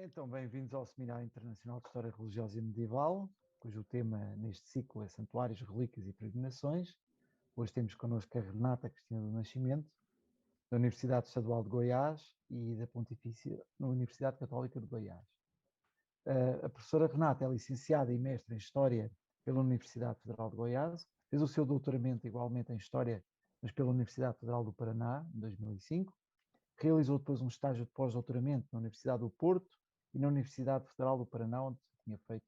Então, bem-vindos ao Seminário Internacional de História Religiosa e Medieval, cujo tema neste ciclo é Santuários, Relíquias e Peregrinações. Hoje temos connosco a Renata Cristina do Nascimento, da Universidade Estadual de Goiás e da Pontifícia Universidade Católica de Goiás. A professora Renata é licenciada e mestre em História pela Universidade Federal de Goiás, fez o seu doutoramento igualmente em História, mas pela Universidade Federal do Paraná, em 2005. Realizou depois um estágio de pós-doutoramento na Universidade do Porto e na Universidade Federal do Paraná, onde tinha feito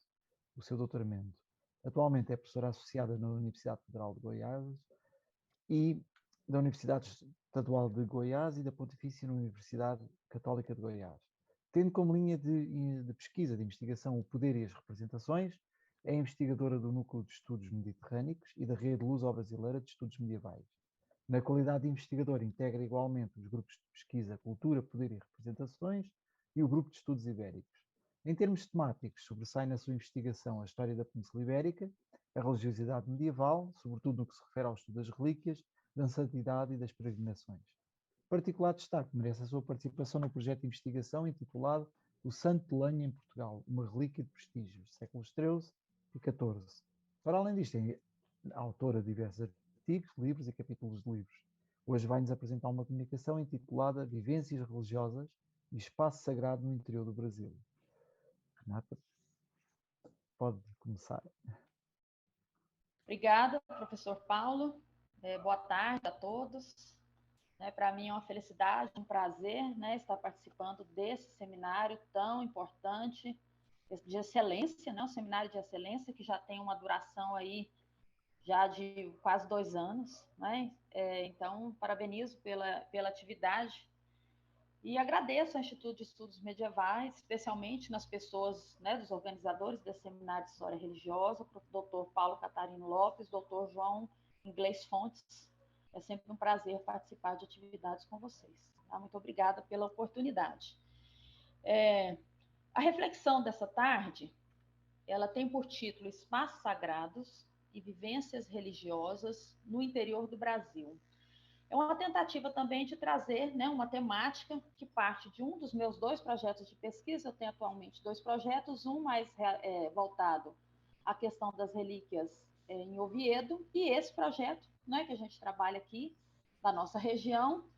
o seu doutoramento. Atualmente é professora associada na Universidade Federal de Goiás e da Universidade Estadual de Goiás e da Pontifícia Universidade Católica de Goiás. Tendo como linha de pesquisa, de investigação, o poder e as representações, é investigadora do Núcleo de Estudos Mediterrâneos e da Rede Luso-Brasileira de Estudos Medievais. Na qualidade de investigadora, integra igualmente os grupos de pesquisa Cultura, Poder e Representações e o Grupo de Estudos Ibéricos. Em termos temáticos, sobressai na sua investigação a história da Península Ibérica, a religiosidade medieval, sobretudo no que se refere ao estudo das relíquias, da santidade e das peregrinações. Particular destaque merece a sua participação no projeto de investigação intitulado O Santo de Lenha em Portugal, uma relíquia de prestígio, séculos XIII e XIV. Para além disto, é autora de diversos artigos, livros e capítulos de livros. Hoje vai-nos apresentar uma comunicação intitulada Vivências Religiosas e Espaço Sagrado no Interior do Brasil. Renata, pode começar. Obrigada, professor Paulo. Boa tarde a todos. Para mim é uma felicidade, um prazer, estar participando desse seminário tão importante, de excelência, um seminário de excelência que já tem uma duração aí já de quase 2 anos. Então, parabenizo pela atividade e agradeço ao Instituto de Estudos Medievais, especialmente nas pessoas, dos organizadores desse seminário de História Religiosa, o doutor Paulo Catarino Lopes, doutor João Inglês Fontes. É sempre um prazer participar de atividades com vocês. Tá? Muito obrigada pela oportunidade. A reflexão dessa tarde, ela tem por título Espaços Sagrados e Vivências Religiosas no Interior do Brasil. É uma tentativa também de trazer uma temática que parte de um dos meus 2 projetos de pesquisa. Eu tenho atualmente 2 projetos, um mais voltado à questão das relíquias em Oviedo, e esse projeto que a gente trabalha aqui, da nossa região,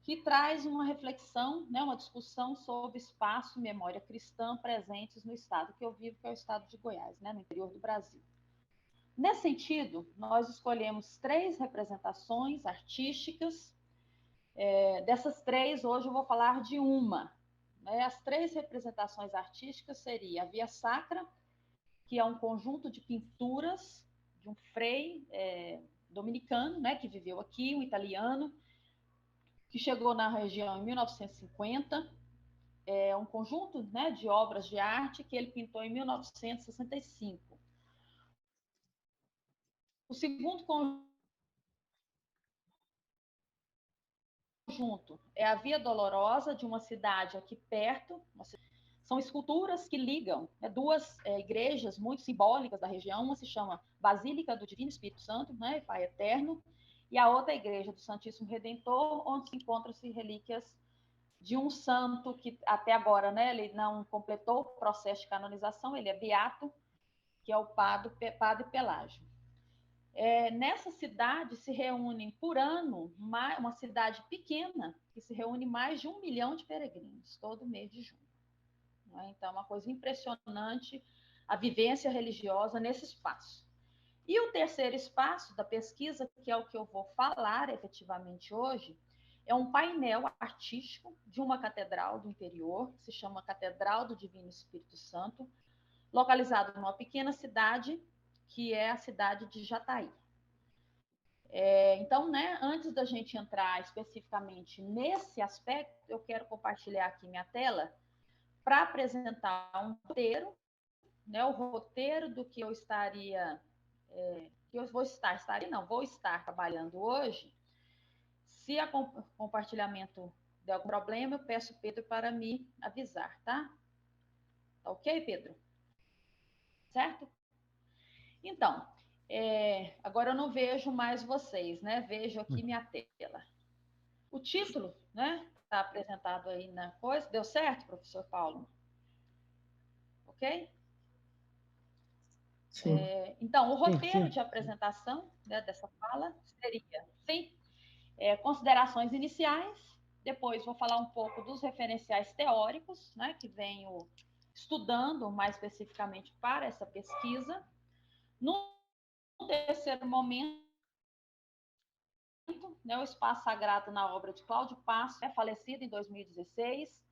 que traz uma reflexão, uma discussão sobre espaço e memória cristã presentes no estado que eu vivo, que é o estado de Goiás, no interior do Brasil. Nesse sentido, nós escolhemos 3 representações artísticas. Dessas 3, hoje eu vou falar de uma. As 3 representações artísticas seriam a Via Sacra, que é um conjunto de pinturas de um frei dominicano, que viveu aqui, um italiano, que chegou na região em 1950. É um conjunto de obras de arte que ele pintou em 1965. O segundo conjunto é a Via Dolorosa, de uma cidade aqui perto. São esculturas que ligam 2 igrejas muito simbólicas da região. Uma se chama Basílica do Divino Espírito Santo, Pai Eterno, e a outra é a Igreja do Santíssimo Redentor, onde se encontram-se relíquias de um santo que até agora ele não completou o processo de canonização, ele é beato, que é o Padre Pelágio. Nessa cidade se reúnem por ano, uma cidade pequena, que se reúne mais de 1 milhão de peregrinos, todo mês de junho. Então, é uma coisa impressionante a vivência religiosa nesse espaço. E o terceiro espaço da pesquisa, que é o que eu vou falar efetivamente hoje, é um painel artístico de uma catedral do interior, que se chama Catedral do Divino Espírito Santo, localizada numa pequena cidade, que é a cidade de Jataí. Então, antes da gente entrar especificamente nesse aspecto, eu quero compartilhar aqui minha tela para apresentar um roteiro, o roteiro do que eu estaria, que eu vou estar trabalhando hoje. Se o compartilhamento der algum problema, eu peço o Pedro para me avisar, tá? Tá ok, Pedro? Certo? Então, agora eu não vejo mais vocês, Vejo aqui minha tela. O título, está apresentado aí na coisa. Deu certo, professor Paulo? ok? Sim. Então, o roteiro de apresentação, né, dessa fala seria, sim, considerações iniciais, depois vou falar um pouco dos referenciais teóricos, né, que venho estudando mais especificamente para essa pesquisa. No terceiro momento, né, o espaço sagrado na obra de Cláudio Passo, falecido em 2016.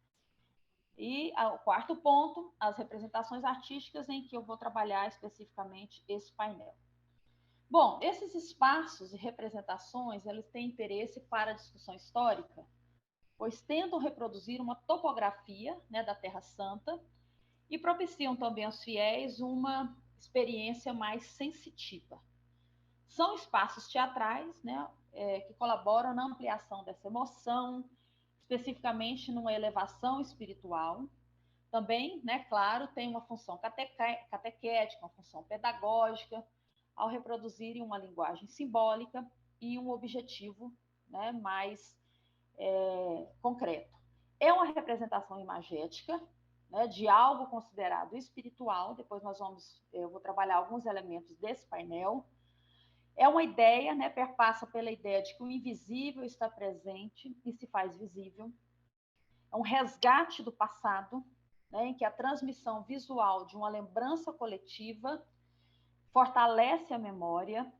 E o quarto ponto, as representações artísticas, em que eu vou trabalhar especificamente esse painel. Bom, esses espaços e representações, eles têm interesse para a discussão histórica, pois tentam reproduzir uma topografia, né, da Terra Santa e propiciam também aos fiéis uma experiência mais sensitiva. São espaços teatrais, né, que colaboram na ampliação dessa emoção, especificamente numa elevação espiritual. Também, né, claro, tem uma função catequética, uma função pedagógica, ao reproduzirem uma linguagem simbólica e um objetivo, né, mais concreto. É uma representação imagética, né, de algo considerado espiritual. Depois eu vou trabalhar alguns elementos desse painel. É uma ideia, né, perpassa pela ideia de que o invisível está presente e se faz visível. É um resgate do passado, né, em que a transmissão visual de uma lembrança coletiva fortalece a memória.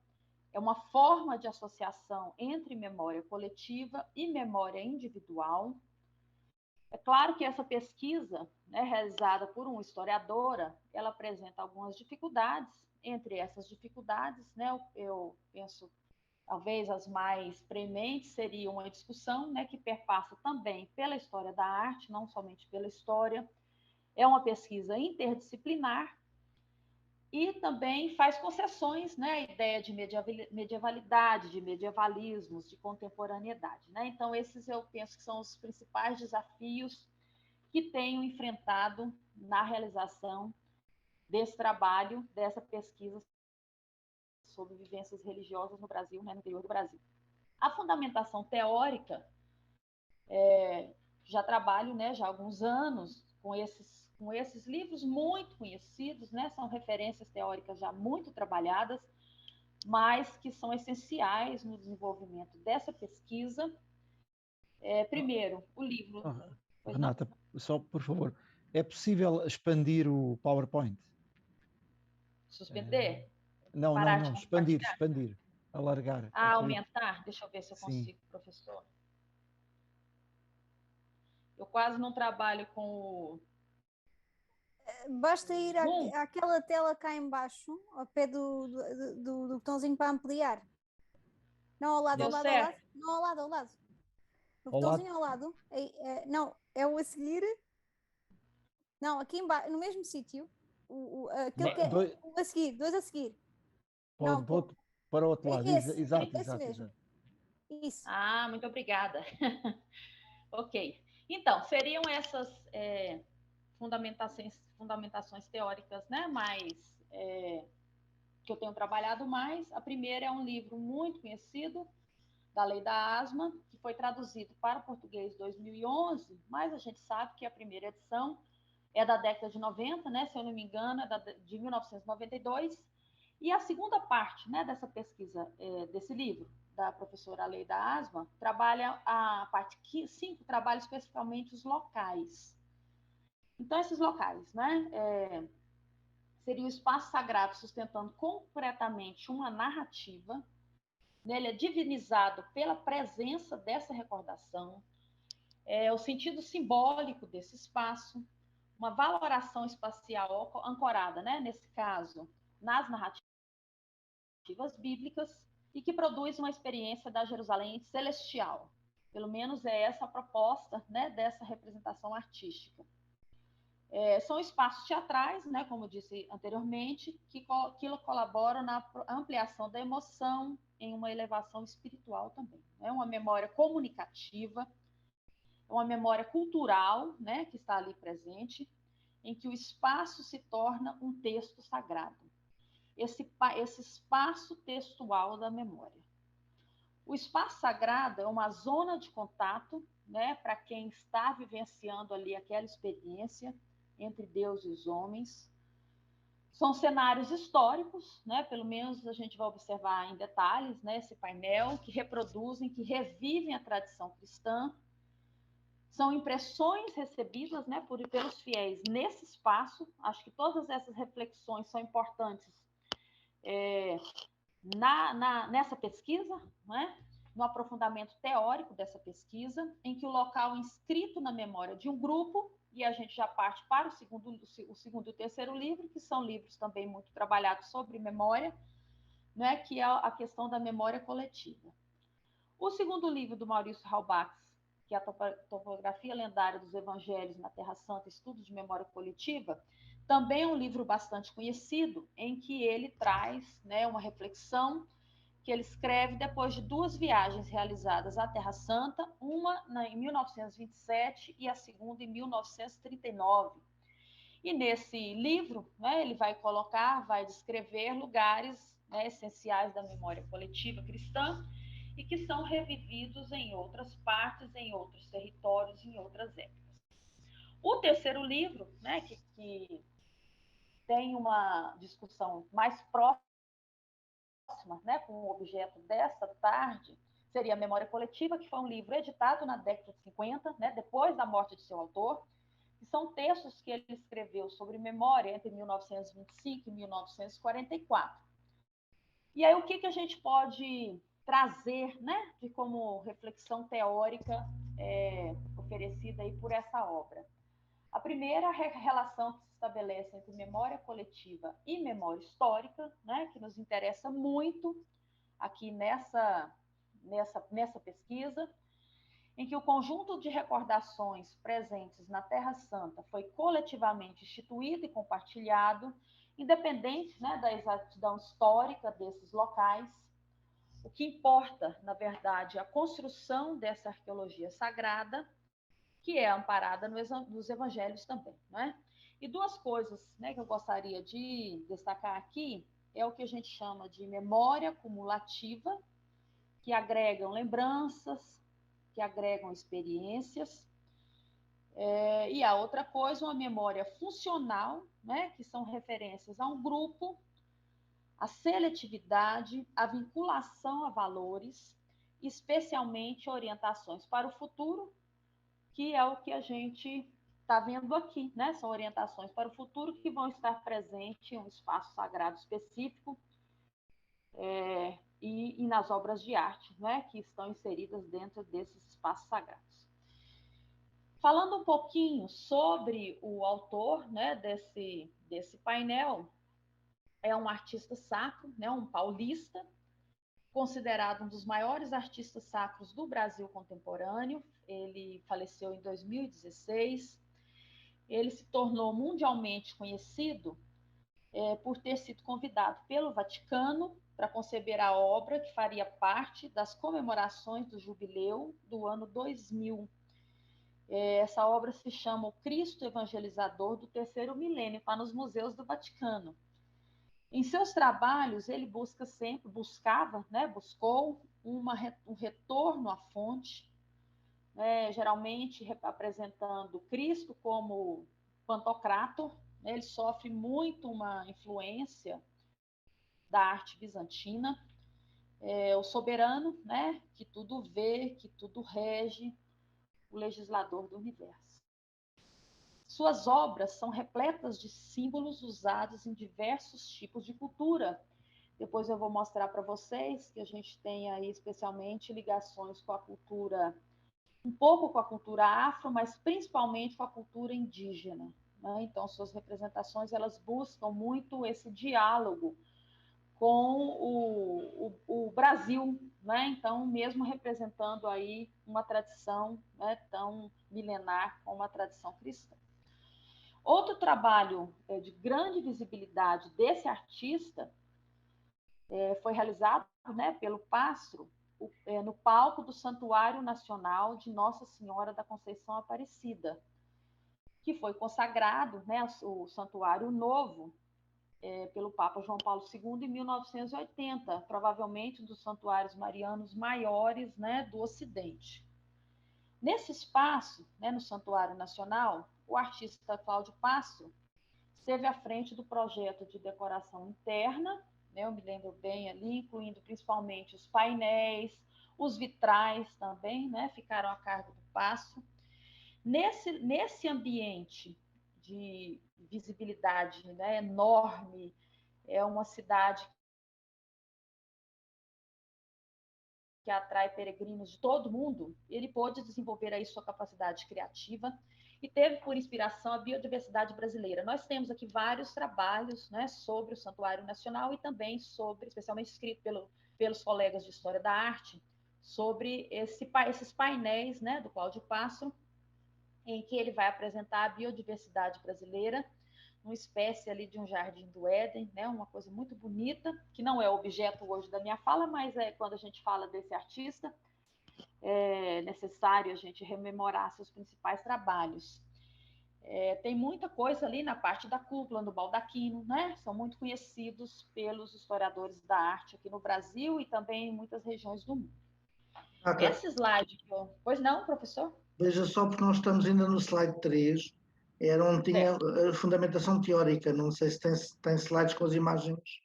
É uma forma de associação entre memória coletiva e memória individual. É claro que essa pesquisa, né, realizada por uma historiadora, ela apresenta algumas dificuldades. Entre essas dificuldades, né, eu penso, talvez as mais prementes seriam uma discussão, né, que perpassa também pela história da arte, não somente pela história. É uma pesquisa interdisciplinar e também faz concessões, né, à ideia de medievalidade, de medievalismos, de contemporaneidade, né? Então, esses eu penso que são os principais desafios que tenho enfrentado na realização desse trabalho, dessa pesquisa sobre vivências religiosas no Brasil, né, no interior do Brasil. A fundamentação teórica, já trabalho, né, já há alguns anos com esses livros muito conhecidos, né, são referências teóricas já muito trabalhadas, mas que são essenciais no desenvolvimento dessa pesquisa. Primeiro, o livro... Renata, só por favor, é possível expandir o PowerPoint? Suspender? Não, expandir, alargar. Aumentar? Deixa eu ver se eu consigo, professor. Eu quase não trabalho com o... Basta ir àquela tela cá embaixo, ao pé do botãozinho para ampliar. Não ao lado, ao lado. Não ao lado. O botãozinho ao lado. Não, é o a seguir. Não, aqui embaixo, no mesmo sítio. Aquele que é o a seguir, dois a seguir. Não, para o outro lado, exato. Mesmo. Isso. Muito obrigada. Ok. Então, seriam essas fundamentações teóricas, né, mais que eu tenho trabalhado mais. A primeira é um livro muito conhecido, da Lei da Asma, que foi traduzido para o português em 2011, mas a gente sabe que a primeira edição é da década de 90, né, se eu não me engano, é de 1992, e a segunda parte, né, dessa pesquisa, desse livro, da professora Lei da Asma, trabalha a parte 5, trabalha especificamente os locais. Então, esses locais, né, seria o espaço sagrado sustentando concretamente uma narrativa, né, ele é divinizado pela presença dessa recordação, o sentido simbólico desse espaço, uma valoração espacial ancorada, né, nesse caso, nas narrativas bíblicas, e que produz uma experiência da Jerusalém celestial. Pelo menos é essa a proposta, né, dessa representação artística. São espaços teatrais, né, como disse anteriormente, que colaboram na ampliação da emoção em uma elevação espiritual também. É uma memória comunicativa, uma memória cultural, né, que está ali presente, em que o espaço se torna um texto sagrado. Esse espaço textual da memória. O espaço sagrado é uma zona de contato, né, para quem está vivenciando ali aquela experiência, entre Deus e os homens. São cenários históricos, né? Pelo menos a gente vai observar em detalhes, né, esse painel, que reproduzem, que revivem a tradição cristã. São impressões recebidas, né, pelos fiéis nesse espaço. Acho que todas essas reflexões são importantes nessa pesquisa, né, no aprofundamento teórico dessa pesquisa, em que o local inscrito na memória de um grupo, e a gente já parte para o segundo e o terceiro livro, que são livros também muito trabalhados sobre memória, né, que é a questão da memória coletiva. O segundo livro do Maurício Halbach, que é a Topografia Lendária dos Evangelhos na Terra Santa, Estudos de Memória Coletiva, também é um livro bastante conhecido, em que ele traz, né, uma reflexão que ele escreve depois de 2 viagens realizadas à Terra Santa, uma em 1927 e a segunda em 1939. E nesse livro, né, ele vai descrever lugares, né, essenciais da memória coletiva cristã e que são revividos em outras partes, em outros territórios, em outras épocas. O terceiro livro, né, que tem uma discussão mais próxima, né, com o objeto desta tarde, seria a Memória Coletiva, que foi um livro editado na década de 50, né, depois da morte de seu autor, que são textos que ele escreveu sobre memória entre 1925 e 1944. E aí o que a gente pode trazer, né, de como reflexão teórica oferecida aí por essa obra? A primeira relação que se estabelece entre memória coletiva e memória histórica, né, que nos interessa muito aqui nessa pesquisa, em que o conjunto de recordações presentes na Terra Santa foi coletivamente instituído e compartilhado, independente, né, da exatidão histórica desses locais. O que importa, na verdade, é a construção dessa arqueologia sagrada, que é amparada nos evangelhos também, né? E 2 coisas, né, que eu gostaria de destacar aqui é o que a gente chama de memória cumulativa, que agregam lembranças, que agregam experiências, e a outra coisa, uma memória funcional, né, que são referências a um grupo, a seletividade, a vinculação a valores, especialmente orientações para o futuro, que é o que a gente está vendo aqui, né? São orientações para o futuro que vão estar presentes em um espaço sagrado específico e nas obras de arte, né? Que estão inseridas dentro desses espaços sagrados. Falando um pouquinho sobre o autor, né, desse painel, é um artista sacro, né, um paulista, considerado um dos maiores artistas sacros do Brasil contemporâneo. Ele faleceu em 2016. Ele se tornou mundialmente conhecido por ter sido convidado pelo Vaticano para conceber a obra que faria parte das comemorações do jubileu do ano 2000. Essa obra se chama O Cristo Evangelizador do Terceiro Milênio, está nos museus do Vaticano. Em seus trabalhos, ele buscou um retorno à fonte, né, geralmente apresentando Cristo como Pantocrator. Né, ele sofre muito uma influência da arte bizantina, o soberano, né, que tudo vê, que tudo rege, o legislador do universo. Suas obras são repletas de símbolos usados em diversos tipos de cultura. Depois eu vou mostrar para vocês que a gente tem aí especialmente ligações com a cultura, um pouco com a cultura afro, mas principalmente com a cultura indígena. Né? Então, suas representações, elas buscam muito esse diálogo com o Brasil, né? Então, mesmo representando aí uma tradição, né, tão milenar como a tradição cristã. Outro trabalho de grande visibilidade desse artista foi realizado, né, pelo Pastro no palco do Santuário Nacional de Nossa Senhora da Conceição Aparecida, que foi consagrado, né, o Santuário Novo, pelo Papa João Paulo II em 1980, provavelmente um dos santuários marianos maiores, né, do Ocidente. Nesse espaço, né, no Santuário Nacional, o artista Cláudio Pastro esteve à frente do projeto de decoração interna, né, eu me lembro bem ali, incluindo principalmente os painéis, os vitrais também, né, ficaram a cargo do Pastro. Nesse ambiente de visibilidade, né, enorme, é uma cidade que atrai peregrinos de todo mundo, ele pôde desenvolver aí sua capacidade criativa e teve por inspiração a biodiversidade brasileira. Nós temos aqui vários trabalhos, né, sobre o Santuário Nacional e também sobre, especialmente escrito pelos colegas de História da Arte, sobre esses painéis, né, do Cláudio Pastro, em que ele vai apresentar a biodiversidade brasileira, uma espécie ali de um jardim do Éden, né? Uma coisa muito bonita, que não é objeto hoje da minha fala, mas quando a gente fala desse artista, é necessário a gente rememorar seus principais trabalhos. Tem muita coisa ali na parte da cúpula, no baldaquino, né? São muito conhecidos pelos historiadores da arte aqui no Brasil e também em muitas regiões do mundo. Esse slide que eu... Pois não, professor? Veja só, porque nós estamos ainda no slide 3, era onde tinha a fundamentação teórica, não sei se tem slides com as imagens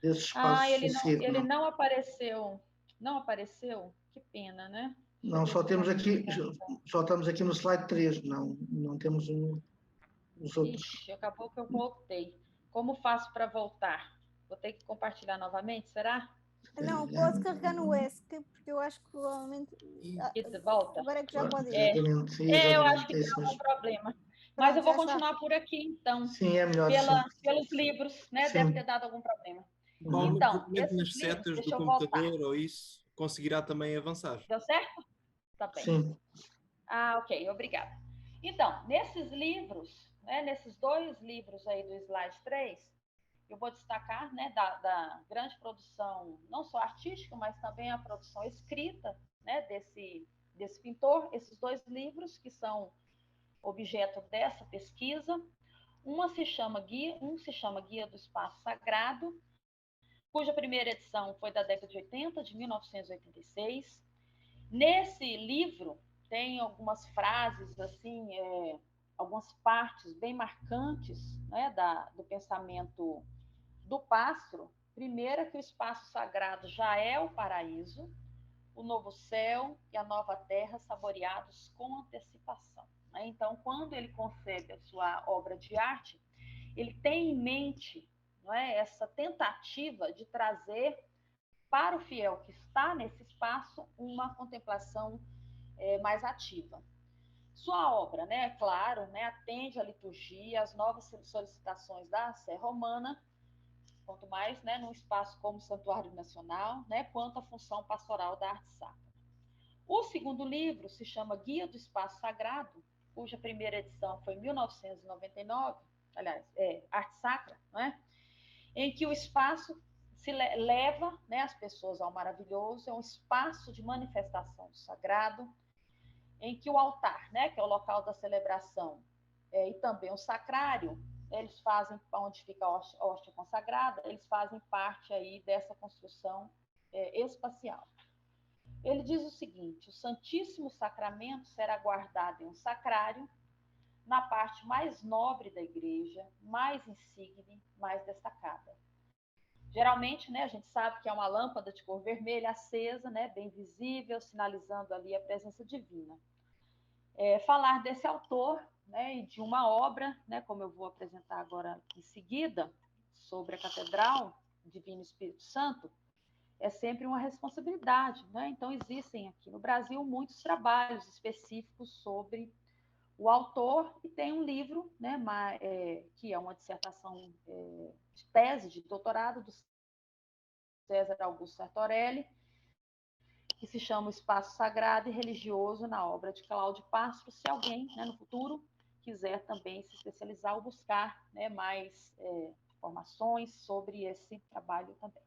desses espaços. Ele não apareceu. Não apareceu? Que pena, né? Não, só estamos aqui no slide 3, não temos os outros. Ixi, acabou que eu voltei. Como faço para voltar? Vou ter que compartilhar novamente, será? Não, pode carregar no ESC, porque eu acho que provavelmente... Volta. Agora é que já pode ir. Exatamente, eu acho que tem algum problema. Mas Pronto, eu vou continuar por aqui, então. Sim, é melhor. Pelos livros, né? Sim. Deve ter dado algum problema. Então, nas setas do computador ou isso, conseguirá também avançar. Deu certo? Tá bem. Sim. Ok, obrigada. Então, nesses livros, né, nesses 2 livros aí do slide 3, eu vou destacar, né, da grande produção, não só artística, mas também a produção escrita, né, desse pintor, esses 2 livros que são objeto dessa pesquisa. Um se chama Guia do Espaço Sagrado, cuja primeira edição foi da década de 80, de 1986. Nesse livro tem algumas frases, assim, algumas partes bem marcantes, né, do pensamento do Pastro. Primeiro, que o espaço sagrado já é o paraíso, o novo céu e a nova terra saboreados com antecipação. Então, quando ele concebe a sua obra de arte, ele tem em mente, não é, essa tentativa de trazer para o fiel que está nesse espaço uma contemplação mais ativa. Sua obra, né, é claro, né, atende à liturgia, às novas solicitações da Sé Romana, quanto mais, né, num espaço como o Santuário Nacional, né, quanto à função pastoral da arte sacra. O segundo livro se chama Guia do Espaço Sagrado, cuja primeira edição foi em 1999, aliás, Arte Sacra, não é? Em que o espaço se leva, né, as pessoas ao maravilhoso, é um espaço de manifestação do sagrado, em que o altar, né, que é o local da celebração, e também o sacrário, eles fazem, onde fica a hóstia consagrada, eles fazem parte aí dessa construção espacial. Ele diz o seguinte: o Santíssimo Sacramento será guardado em um sacrário, na parte mais nobre da igreja, mais insigne, mais destacada. Geralmente, né, a gente sabe que é uma lâmpada de cor vermelha acesa, né, bem visível, sinalizando ali a presença divina. Falar desse autor, né, e de uma obra, né, como eu vou apresentar agora em seguida, sobre a Catedral Divino Espírito Santo, é sempre uma responsabilidade, né? Então, existem aqui no Brasil muitos trabalhos específicos sobre o autor, e tem um livro, né, que é uma dissertação de tese de doutorado do César Augusto Sartorelli, que se chama O Espaço Sagrado e Religioso na obra de Cláudio Pastro. Se alguém, né, no futuro quiser também se especializar ou buscar, né, mais informações sobre esse trabalho também.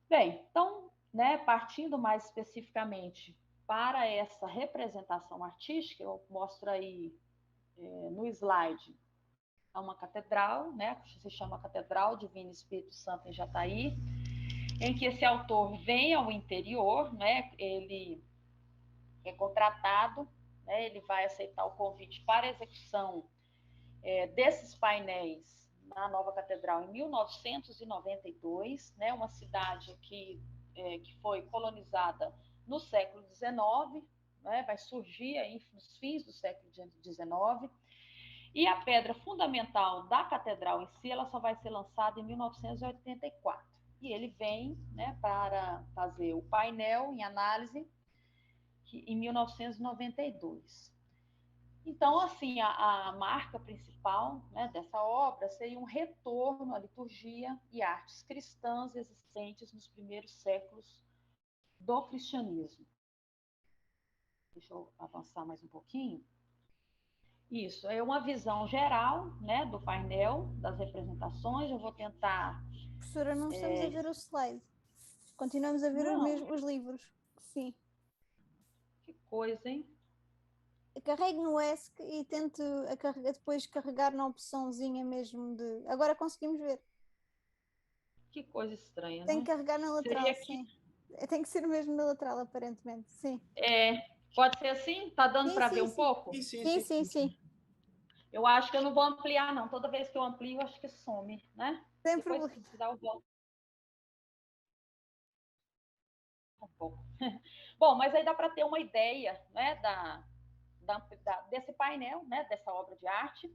Bem, então, né, partindo mais especificamente para essa representação artística, eu mostro aí no slide uma catedral, né, que se chama Catedral Divino Espírito Santo em Jataí, em que esse autor vem ao interior, né, ele é contratado né, ele vai aceitar o convite para a execução desses painéis na nova catedral em 1992, né, uma cidade que foi colonizada no século XIX, né, vai surgir aí nos fins do século XIX, e a pedra fundamental da catedral em si, ela só vai ser lançada em 1984. E ele vem, né, para fazer o painel em análise em 1992. Então, assim, a marca principal, né, dessa obra seria um retorno à liturgia e artes cristãs existentes nos primeiros séculos do cristianismo. Deixa eu avançar mais um pouquinho. Isso, é uma visão geral, né, do painel, das representações. Eu vou tentar... Professora, não estamos a ver o slide. Continuamos a ver os livros. Sim. Que coisa, hein? Carregue no ESC e tente depois carregar na opçãozinha mesmo de... Agora conseguimos ver. Que coisa estranha, Tem né? que carregar na lateral, sim. Tem que ser mesmo na lateral, aparentemente, sim. Pode ser assim? Tá dando para ver um pouco? Sim. Eu acho que eu não vou ampliar, não. Toda vez que eu amplio, eu acho que some, né? Sem Depois, problema. se precisar, eu volto. Um pouco. Bom, mas aí dá para ter uma ideia, né, desse painel, né, dessa obra de arte,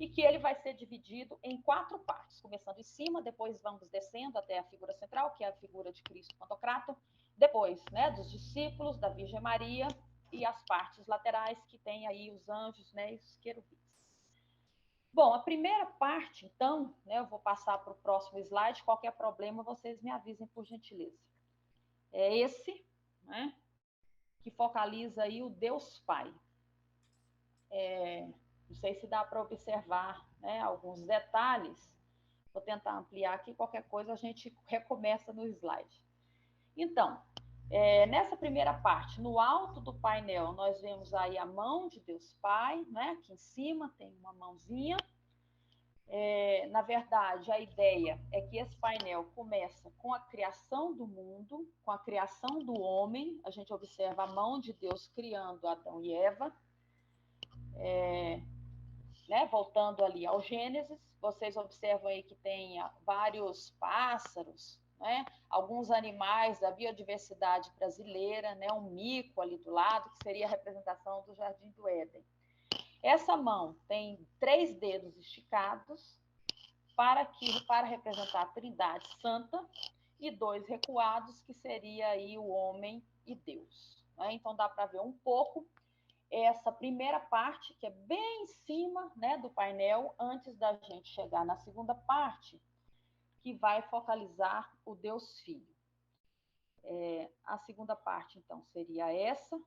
e que ele vai ser dividido em 4 partes, começando em cima, depois vamos descendo até a figura central, que é a figura de Cristo Pantocrator, depois, né, dos discípulos, da Virgem Maria, e as partes laterais, que tem aí os anjos, né, e os querubins. Bom, a primeira parte, então, né, eu vou passar para o próximo slide, qualquer problema vocês me avisem, por gentileza. É esse, né, que focaliza aí o Deus Pai. Não sei se dá para observar, né, alguns detalhes. Vou tentar ampliar aqui, qualquer coisa a gente recomeça no slide. Então, nessa primeira parte, no alto do painel, nós vemos aí a mão de Deus Pai, né? Aqui em cima tem uma mãozinha. Na verdade, a ideia é que esse painel começa com a criação do mundo, com a criação do homem. A gente observa a mão de Deus criando Adão e Eva. Né, voltando ali ao Gênesis, vocês observam aí que tem vários pássaros, né, alguns animais da biodiversidade brasileira, né, um mico ali do lado, que seria a representação do Jardim do Éden. Essa mão tem 3 dedos esticados para representar a Trindade Santa e 2 recuados, que seria aí o homem e Deus. Né? Então dá para ver um pouco essa primeira parte, que é bem em cima, né, do painel, antes da gente chegar na segunda parte, que vai focalizar o Deus Filho. A segunda parte, então, seria essa.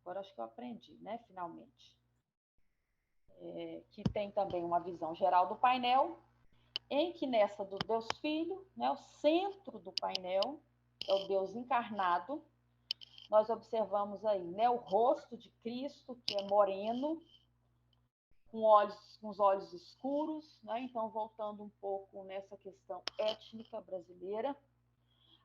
Agora acho que eu aprendi, né, finalmente. Que tem também uma visão geral do painel, em que nessa do Deus Filho, né, o centro do painel é o Deus encarnado. Nós observamos aí, né, o rosto de Cristo, que é moreno, com os olhos escuros, né? Então, voltando um pouco nessa questão étnica brasileira.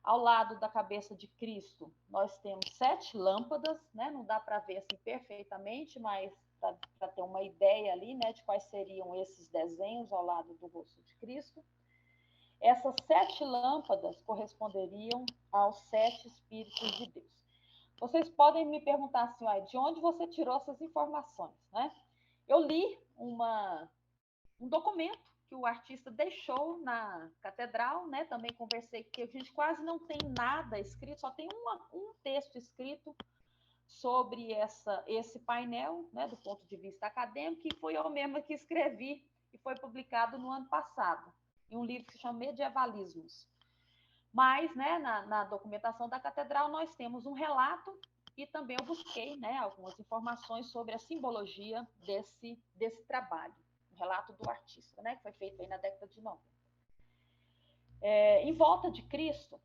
Ao lado da cabeça de Cristo, nós temos 7 lâmpadas, né? Não dá para ver assim perfeitamente, mas para ter uma ideia ali, né, de quais seriam esses desenhos ao lado do rosto de Cristo. Essas 7 lâmpadas corresponderiam aos 7 Espíritos de Deus. Vocês podem me perguntar assim, de onde você tirou essas informações, né? Eu li um documento que o artista deixou na catedral, né? Também conversei que a gente quase não tem nada escrito, só tem um texto escrito sobre esse painel, né? Do ponto de vista acadêmico, que foi eu mesma que escrevi e foi publicado no ano passado, em um livro que se chama Medievalismos. Mas, né, na documentação da catedral, nós temos um relato e também eu busquei, né, algumas informações sobre a simbologia desse trabalho, o relato do artista, né, que foi feito aí na década de 90. Em volta de Cristo,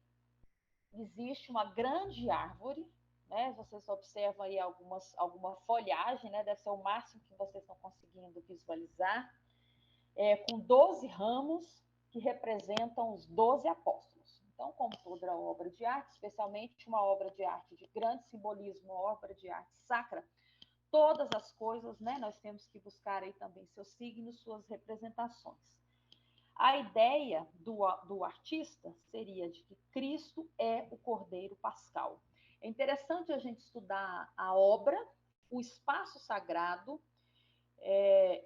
existe uma grande árvore, né, vocês observam aí alguma folhagem, né, deve ser o máximo que vocês estão conseguindo visualizar, com 12 ramos que representam os 12 apóstolos. Então, como toda obra de arte, especialmente uma obra de arte de grande simbolismo, uma obra de arte sacra, todas as coisas, né, nós temos que buscar aí também seus signos, suas representações. A ideia do artista seria de que Cristo é o Cordeiro Pascal. É interessante a gente estudar a obra, o espaço sagrado,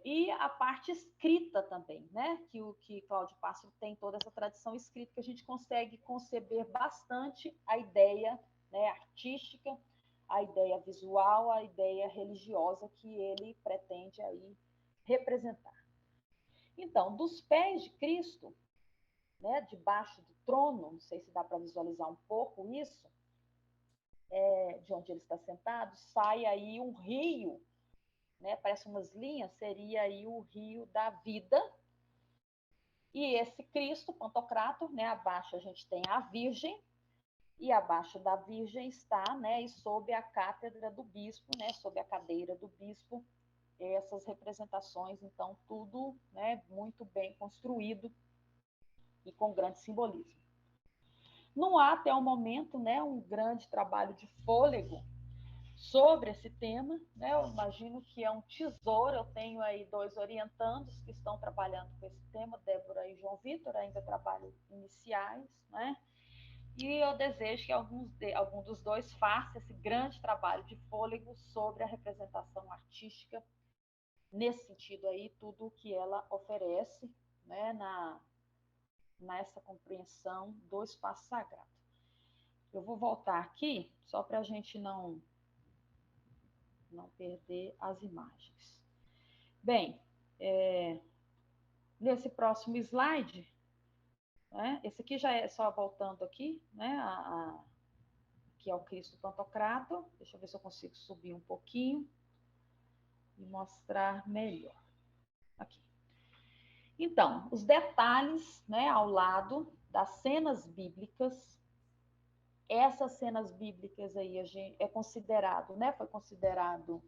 e a parte escrita também, né? Que Cláudio Pássaro tem toda essa tradição escrita, que a gente consegue conceber bastante a ideia, né, artística, a ideia visual, a ideia religiosa que ele pretende aí representar. Então, dos pés de Cristo, né, debaixo do trono, não sei se dá para visualizar um pouco isso, de onde ele está sentado, sai aí um rio, né, parece umas linhas, seria aí o rio da vida. E esse Cristo, Pantocrator, né, abaixo a gente tem a Virgem, e abaixo da Virgem está, né, e sob a cátedra do bispo, né, sob a cadeira do bispo, essas representações, então, tudo, né, muito bem construído e com grande simbolismo. Não há, até o momento, né, um grande trabalho de fôlego sobre esse tema, né? Eu imagino que é um tesouro. Eu tenho aí 2 orientandos que estão trabalhando com esse tema, Débora e João Vitor, ainda trabalhos iniciais, né? E eu desejo que algum dos dois faça esse grande trabalho de fôlego sobre a representação artística, nesse sentido aí, tudo o que ela oferece, né, nessa compreensão do espaço sagrado. Eu vou voltar aqui, só para a gente não perder as imagens. Bem, nesse próximo slide, né, esse aqui já é só voltando aqui, né, que é o Cristo Pantocrator. Deixa eu ver se eu consigo subir um pouquinho e mostrar melhor. Aqui. Então, os detalhes, né, ao lado das cenas bíblicas. Essas cenas bíblicas aí é considerado, né, foi considerado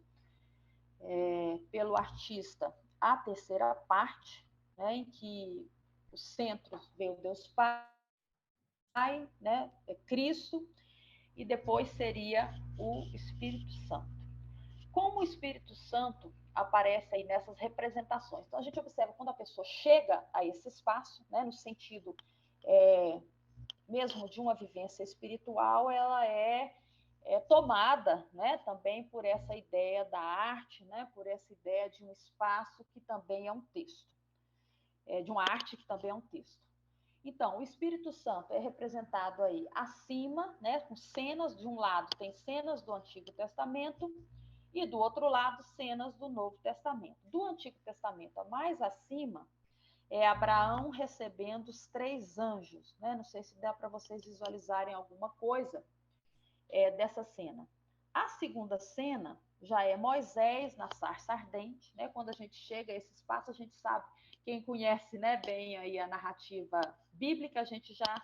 pelo artista a terceira parte, né, em que o centro vê o Deus Pai, né, Cristo, e depois seria o Espírito Santo. Como o Espírito Santo aparece aí nessas representações? Então, a gente observa quando a pessoa chega a esse espaço, né, no sentido mesmo de uma vivência espiritual, ela é tomada, né, também por essa ideia da arte, né, por essa ideia de um espaço que também é um texto, de uma arte que também é um texto. Então, o Espírito Santo é representado aí acima, né, com cenas. De um lado tem cenas do Antigo Testamento e do outro lado cenas do Novo Testamento. Do Antigo Testamento, mais acima, é Abraão recebendo os 3 anjos, né? Não sei se dá para vocês visualizarem alguma coisa dessa cena. A segunda cena já é Moisés na sarça ardente, né? Quando a gente chega a esse espaço, a gente sabe, quem conhece, né, bem aí a narrativa bíblica, a gente já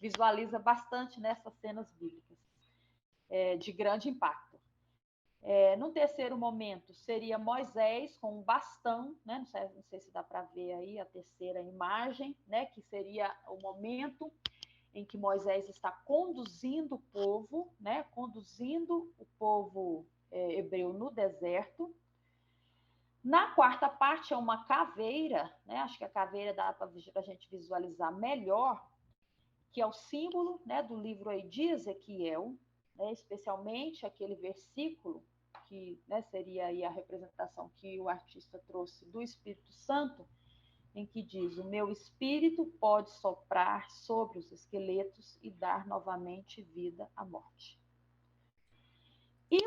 visualiza bastante nessas cenas bíblicas, de grande impacto. No terceiro momento, seria Moisés com um bastão, né? Não sei se dá para ver aí a terceira imagem, né? Que seria o momento em que Moisés está conduzindo o povo, né? Conduzindo o povo hebreu no deserto. Na quarta parte é uma caveira, né? Acho que a caveira dá para a gente visualizar melhor, que é o símbolo, né, do livro aí de Ezequiel, né? Especialmente aquele versículo que, né, seria aí a representação que o artista trouxe do Espírito Santo, em que diz: o meu espírito pode soprar sobre os esqueletos e dar novamente vida à morte. E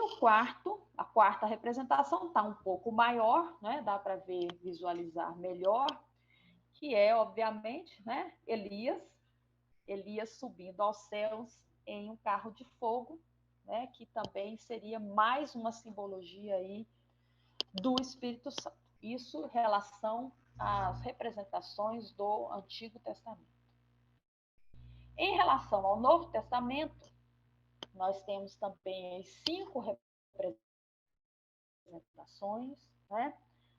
a quarta representação está um pouco maior, né, dá para visualizar melhor, que é, obviamente, né, Elias subindo aos céus em um carro de fogo, né, que também seria mais uma simbologia aí do Espírito Santo. Isso em relação às representações do Antigo Testamento. Em relação ao Novo Testamento, nós temos também 5 representações, né,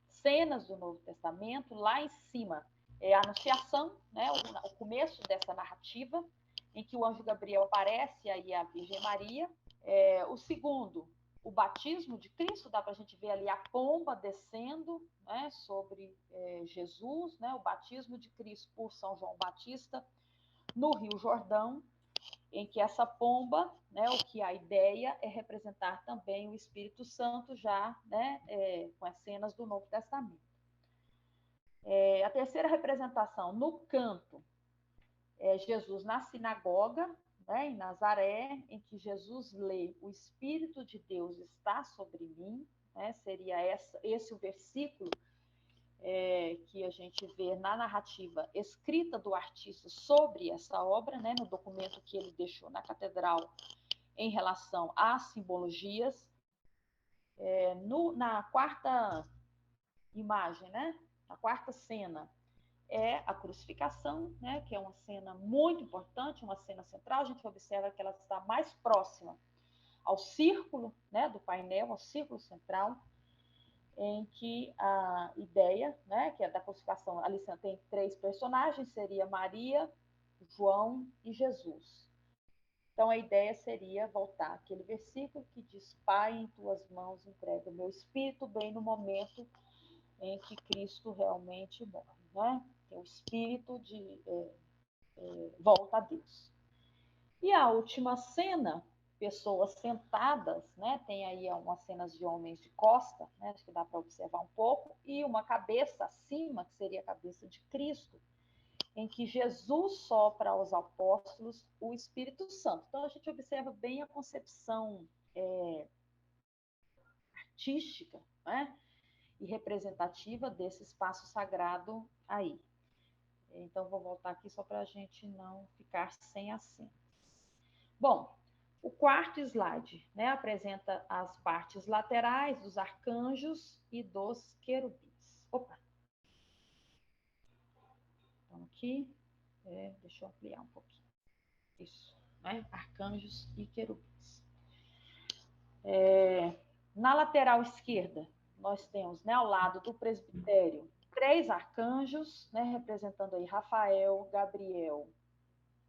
cenas do Novo Testamento. Lá em cima é a Anunciação, né, o começo dessa narrativa, em que o anjo Gabriel aparece aí a Virgem Maria. O segundo, o batismo de Cristo, dá para a gente ver ali a pomba descendo, né, sobre Jesus, né, o batismo de Cristo por São João Batista no Rio Jordão, em que essa pomba, né, o que a ideia é representar também o Espírito Santo já, né, com as cenas do Novo Testamento. A terceira representação, no canto, é Jesus na sinagoga, né, em Nazaré, em que Jesus lê: o Espírito de Deus está sobre mim, né, seria esse o versículo que a gente vê na narrativa escrita do artista sobre essa obra, né, no documento que ele deixou na catedral em relação às simbologias. Na quarta imagem, né, na quarta cena, é a crucificação, né, que é uma cena muito importante, uma cena central. A gente observa que ela está mais próxima ao círculo, né, do painel, ao círculo central, em que a ideia, né, que é da crucificação, ali tem 3 personagens, seria Maria, João e Jesus. Então, a ideia seria voltar àquele versículo que diz: Pai, em tuas mãos entrego o meu espírito, bem no momento em que Cristo realmente morre, né? Tem o espírito de volta a Deus. E a última cena, pessoas sentadas, né? Tem aí umas cenas de homens de costa, né? Acho que dá para observar um pouco, e uma cabeça acima, que seria a cabeça de Cristo, em que Jesus sopra aos apóstolos o Espírito Santo. Então, a gente observa bem a concepção artística, né, e representativa desse espaço sagrado aí. Então, vou voltar aqui só para a gente não ficar sem acento. Bom, o quarto slide, né, apresenta as partes laterais dos arcanjos e dos querubins. Opa! Então, aqui, deixa eu ampliar um pouquinho. Isso, né, arcanjos e querubins. Na lateral esquerda, nós temos, né, ao lado do presbitério, 3 arcanjos, né, representando aí Rafael, Gabriel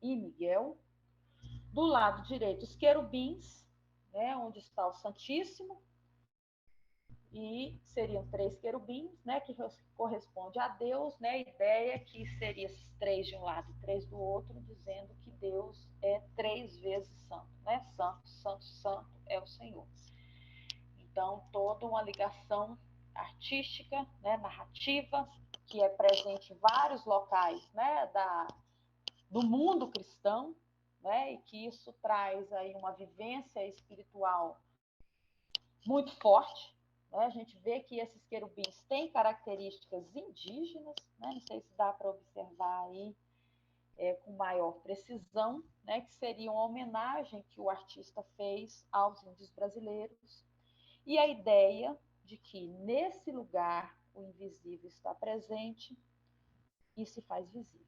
e Miguel. Do lado direito, os querubins, né, onde está o Santíssimo, e seriam 3 querubins, né, que corresponde a Deus, né, a ideia é que seria esses 3 de um lado e 3 do outro, dizendo que Deus é 3 vezes santo, né, santo, santo, santo é o Senhor. Então, toda uma ligação artística, né, narrativa, que é presente em vários locais, né, do mundo cristão, né, e que isso traz aí uma vivência espiritual muito forte, né? A gente vê que esses querubins têm características indígenas, né? Não sei se dá para observar aí com maior precisão, né, que seria uma homenagem que o artista fez aos índios brasileiros. E a ideia de que nesse lugar o invisível está presente e se faz visível.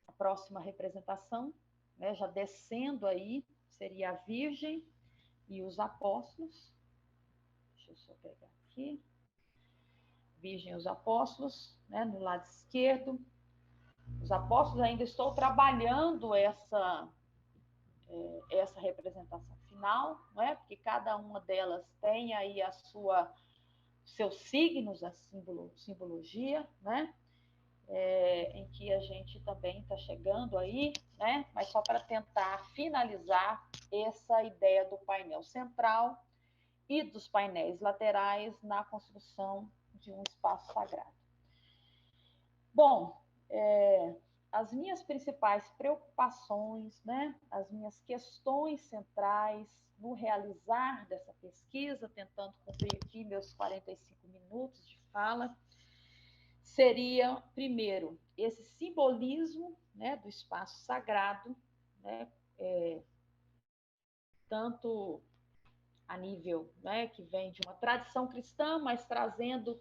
A próxima representação, né, já descendo aí, seria a Virgem e os apóstolos. Deixa eu só pegar aqui. Virgem e os apóstolos, né, no lado esquerdo. Os apóstolos, ainda estou trabalhando essa representação final, não é? Porque cada uma delas tem aí seus signos, a simbologia, né? Em que a gente também está chegando aí, né? Mas só para tentar finalizar essa ideia do painel central e dos painéis laterais na construção de um espaço sagrado. Bom, as minhas principais preocupações, né? As minhas questões centrais no realizar dessa pesquisa, tentando cumprir aqui meus 45 minutos de fala, seria, primeiro, esse simbolismo, né, do espaço sagrado, né, tanto a nível, né, que vem de uma tradição cristã, mas trazendo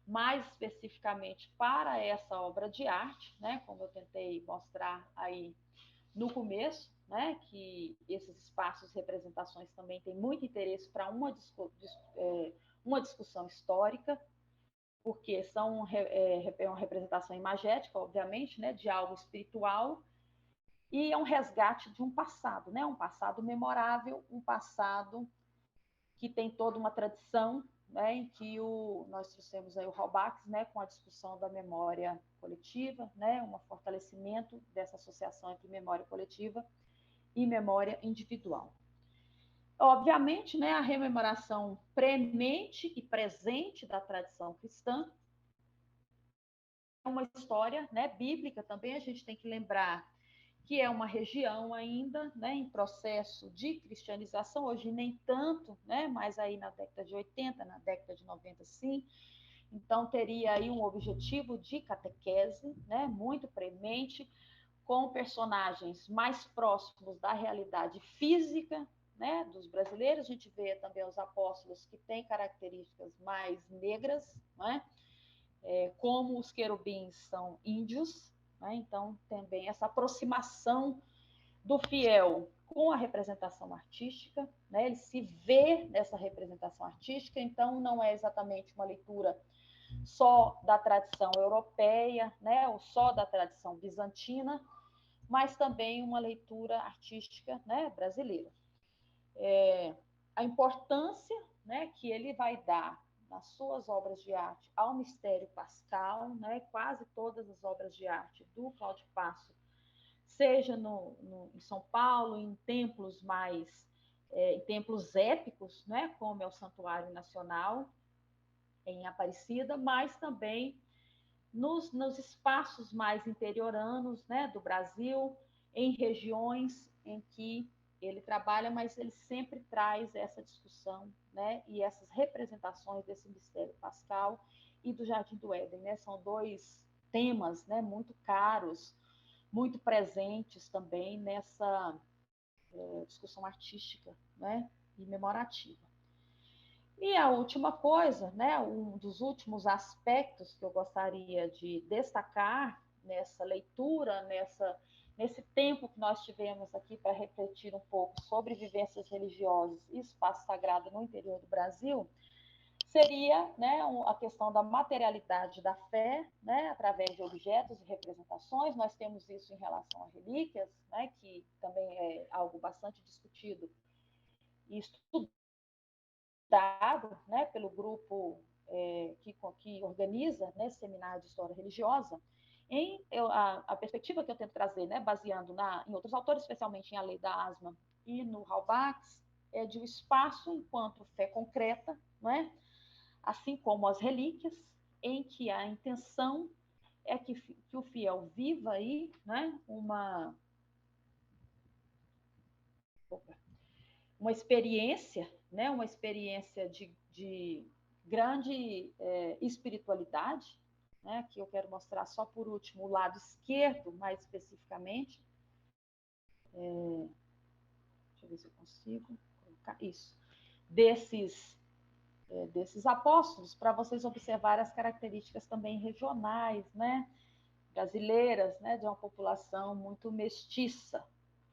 mais especificamente para essa obra de arte, né, como eu tentei mostrar aí no começo, né, que esses espaços, representações também têm muito interesse para uma discussão histórica, porque são uma representação imagética, obviamente, né, de algo espiritual, e é um resgate de um passado, né? Um passado memorável, um passado que tem toda uma tradição, né? Em que nós trouxemos aí o Halbach, né? Com a discussão da memória coletiva, né? Um fortalecimento dessa associação entre memória coletiva e memória individual. Obviamente, né? A rememoração premente e presente da tradição cristã, uma história, né, bíblica também, a gente tem que lembrar que é uma região ainda, né, em processo de cristianização, hoje nem tanto, né, mas aí na década de 80, na década de 90, sim. Então, teria aí um objetivo de catequese, né, muito premente, com personagens mais próximos da realidade física, né, dos brasileiros. A gente vê também os apóstolos que têm características mais negras, né, como os querubins são índios, né? Então também essa aproximação do fiel com a representação artística, né? Ele se vê nessa representação artística, então não é exatamente uma leitura só da tradição europeia, né? Ou só da tradição bizantina, mas também uma leitura artística, né, brasileira. A importância, né, que ele vai dar nas suas obras de arte ao mistério pascal, né, quase todas as obras de arte do Cláudio Passo, seja em São Paulo, em templos em templos épicos, né, como é o Santuário Nacional em Aparecida, mas também nos espaços mais interioranos, né, do Brasil, em regiões em que ele trabalha, mas ele sempre traz essa discussão, né, e essas representações desse mistério pascal e do Jardim do Éden, né, são dois temas, né, muito caros, muito presentes também nessa discussão artística, né, e memorativa. E a última coisa, né, um dos últimos aspectos que eu gostaria de destacar nessa leitura, nesse tempo que nós tivemos aqui para refletir um pouco sobre vivências religiosas e espaço sagrado no interior do Brasil, seria, né, a questão da materialidade da fé, né, através de objetos e representações. Nós temos isso em relação a relíquias, né, que também é algo bastante discutido e estudado, né, pelo grupo que organiza, né, seminário de história religiosa, a perspectiva que eu tento trazer, né, baseando em outros autores, especialmente em A Lei da Asma e no Halbach, é de um espaço enquanto fé concreta, não é? Assim como as relíquias, em que a intenção é que o fiel viva aí, né, uma experiência, né, uma experiência de grande espiritualidade, né, que eu quero mostrar só por último o lado esquerdo, mais especificamente. Deixa eu ver se eu consigo colocar isso. Desses apóstolos, para vocês observarem as características também regionais, né, brasileiras, né, de uma população muito mestiça,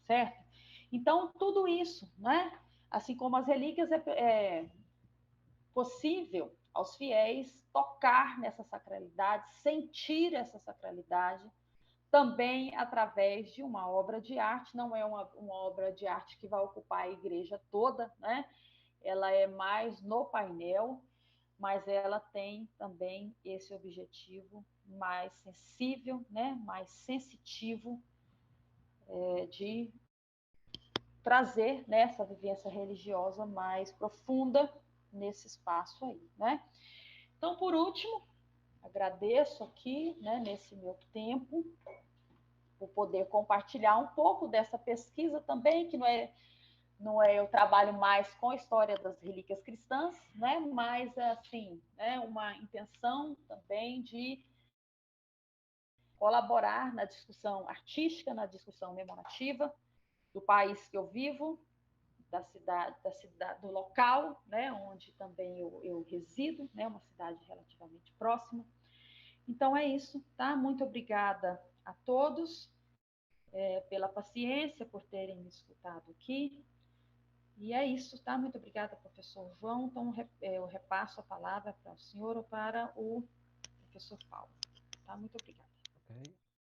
certo? Então, tudo isso, né, assim como as relíquias, é possível aos fiéis tocar nessa sacralidade, sentir essa sacralidade, também através de uma obra de arte. Não é uma obra de arte que vai ocupar a igreja toda, né? Ela é mais no painel, mas ela tem também esse objetivo mais sensível, né? Mais sensitivo, de trazer, né, essa vivência religiosa mais profunda nesse espaço aí, né? Então, por último, agradeço aqui, né, nesse meu tempo, por poder compartilhar um pouco dessa pesquisa também, que não é eu trabalho mais com a história das relíquias cristãs, né, mas, assim, né, uma intenção também de colaborar na discussão artística, na discussão memorativa do país que eu vivo, da cidade, do local, né, onde também eu resido, né, uma cidade relativamente próxima. Então é isso, tá? Muito obrigada a todos pela paciência, por terem me escutado aqui. E é isso, tá? Muito obrigada, professor João. Então eu repasso a palavra para o senhor ou para o professor Paulo. Tá? Muito obrigada. Okay.